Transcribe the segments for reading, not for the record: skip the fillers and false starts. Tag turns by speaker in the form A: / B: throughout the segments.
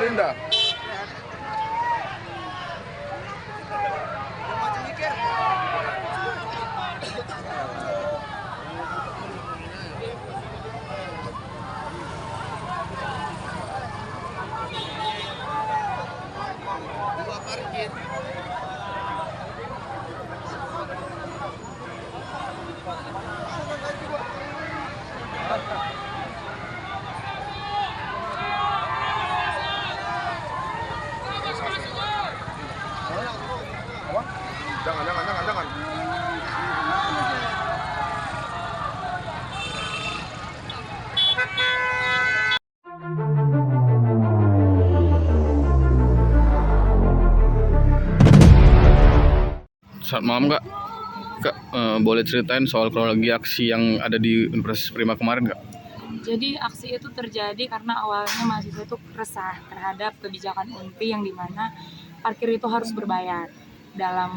A: Samarinda. Jangan. Selamat malam Kak. Kak, boleh ceritain soal kronologi aksi yang ada di Universitas Prima kemarin Kak?
B: Jadi aksi itu terjadi karena awalnya mahasiswa itu resah terhadap kebijakan UNPRI yang dimana parkir itu harus berbayar. Dalam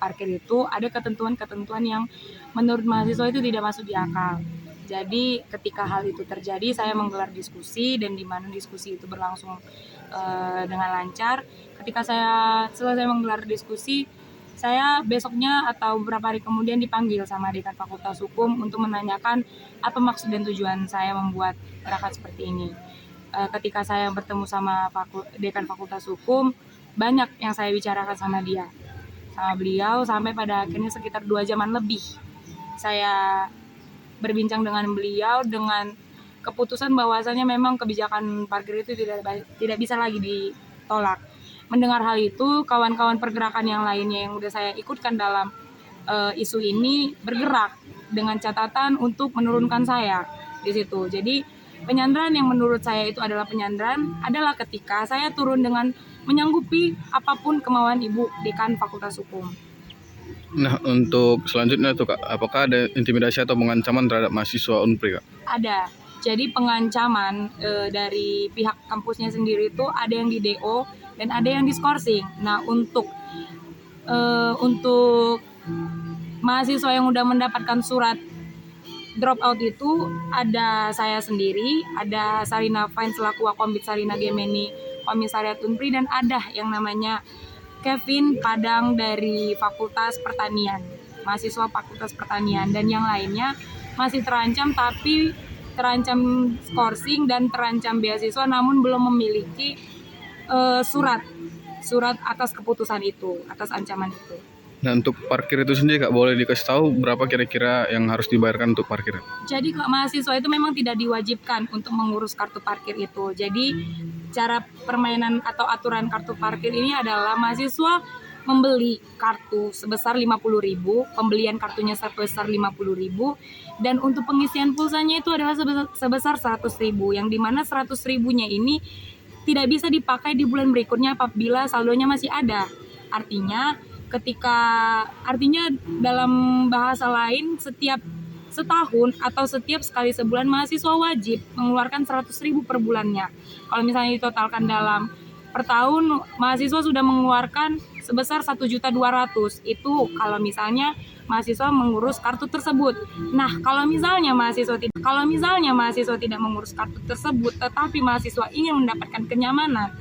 B: parkir itu ada ketentuan-ketentuan yang menurut mahasiswa itu tidak masuk di akal. Jadi ketika hal itu terjadi, saya menggelar diskusi dan di mana diskusi itu berlangsung dengan lancar. Ketika saya selesai menggelar diskusi, saya besoknya atau beberapa hari kemudian dipanggil sama Dekan Fakultas Hukum untuk menanyakan apa maksud dan tujuan saya membuat gerakan seperti ini. Ketika saya bertemu sama Dekan Fakultas Hukum, banyak yang saya bicarakan sama beliau sampai pada akhirnya sekitar 2 jaman lebih saya berbincang dengan beliau dengan keputusan bahwasanya memang kebijakan parkir itu tidak bisa lagi ditolak. Mendengar hal itu, kawan-kawan pergerakan yang lainnya yang udah saya ikutkan dalam isu ini bergerak dengan catatan untuk menurunkan saya di situ. Jadi penyanderaan yang menurut saya itu adalah penyanderaan adalah ketika saya turun dengan menyanggupi apapun kemauan Ibu Dekan Fakultas Hukum.
A: Nah, untuk selanjutnya tuh Kak, apakah ada intimidasi atau pengancaman terhadap mahasiswa UNPRI Kak?
B: Ada. Jadi pengancaman dari pihak kampusnya sendiri itu ada yang di DO dan ada yang diskorsing. Nah, untuk mahasiswa yang udah mendapatkan surat drop out itu ada saya sendiri, ada Sarina Fine selaku Wakombit Sarina Gemeni Komisariat UNPRI, dan ada yang namanya Kevin Padang dari Fakultas Pertanian, mahasiswa Fakultas Pertanian, dan yang lainnya masih terancam, tapi terancam skorsing dan terancam beasiswa namun belum memiliki surat atas keputusan itu, atas ancaman itu.
A: Nah, untuk parkir itu sendiri Kak, boleh dikasih tahu berapa kira-kira yang harus dibayarkan untuk parkir?
B: Jadi kalau mahasiswa itu memang tidak diwajibkan untuk mengurus kartu parkir itu. Jadi cara permainan atau aturan kartu parkir ini adalah mahasiswa membeli kartu sebesar 50.000, pembelian kartunya sebesar 50.000, dan untuk pengisian pulsanya itu adalah sebesar 100.000, yang dimana 100.000-nya ini tidak bisa dipakai di bulan berikutnya apabila saldonya masih ada. Artinya dalam bahasa lain, setiap setahun atau setiap sekali sebulan mahasiswa wajib mengeluarkan 100.000 per bulannya. Kalau misalnya ditotalkan dalam per tahun, mahasiswa sudah mengeluarkan sebesar 1.200.000. Itu kalau misalnya mahasiswa mengurus kartu tersebut. Nah, kalau misalnya mahasiswa tidak mengurus kartu tersebut, tetapi mahasiswa ingin mendapatkan kenyamanan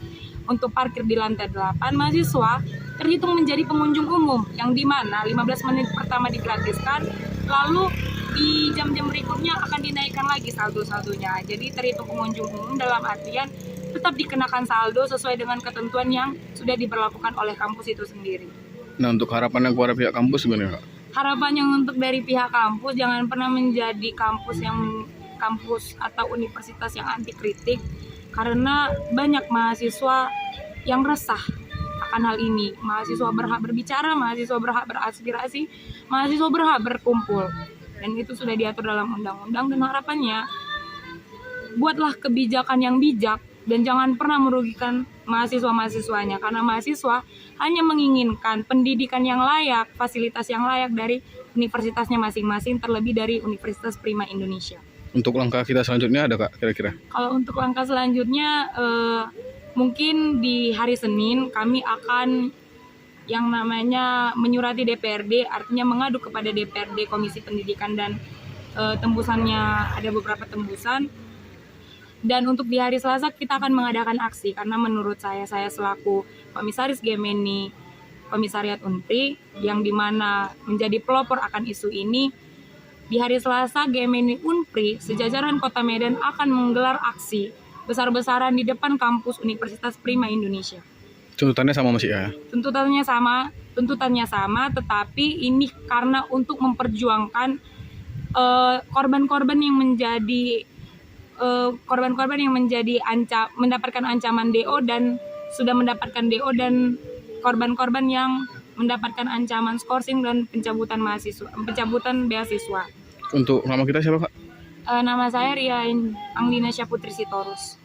B: untuk parkir di lantai 8, mahasiswa terhitung menjadi pengunjung umum, yang dimana 15 menit pertama digratiskan, lalu di jam-jam berikutnya akan dinaikkan lagi saldo-saldonya. Jadi terhitung pengunjung umum dalam artian tetap dikenakan saldo sesuai dengan ketentuan yang sudah diberlakukan oleh kampus itu sendiri.
A: Nah, untuk harapannya kepada pihak kampus gimana Kak?
B: Harapannya untuk dari pihak kampus, jangan pernah menjadi kampus atau universitas yang anti kritik, karena banyak mahasiswa yang resah akan hal ini. Mahasiswa berhak berbicara, mahasiswa berhak beraspirasi, mahasiswa berhak berkumpul, dan itu sudah diatur dalam undang-undang. Dan harapannya buatlah kebijakan yang bijak dan jangan pernah merugikan mahasiswa-mahasiswanya, karena mahasiswa hanya menginginkan pendidikan yang layak, fasilitas yang layak dari universitasnya masing-masing, terlebih dari Universitas Prima Indonesia.
A: Untuk langkah kita selanjutnya ada Kak kira-kira?
B: Kalau untuk langkah selanjutnya, mungkin di hari Senin kami akan yang namanya menyurati DPRD, artinya mengadu kepada DPRD Komisi Pendidikan, dan tembusannya ada beberapa tembusan. Dan untuk di hari Selasa kita akan mengadakan aksi karena menurut saya selaku Komisaris Gemini Komisariat Unpri yang dimana menjadi pelopor akan isu ini, di hari Selasa Gemini Unpri sejajaran Kota Medan akan menggelar aksi besar-besaran di depan kampus Universitas Prima Indonesia.
A: Tuntutannya sama masih ya?
B: Tuntutannya sama, tetapi ini karena untuk memperjuangkan korban-korban yang menjadi mendapatkan ancaman DO dan sudah mendapatkan DO, dan korban-korban yang mendapatkan ancaman skorsing dan pencabutan beasiswa.
A: Untuk nama kita siapa, Kak?
B: Nama saya Ria Anglina Syaputri Sitorus.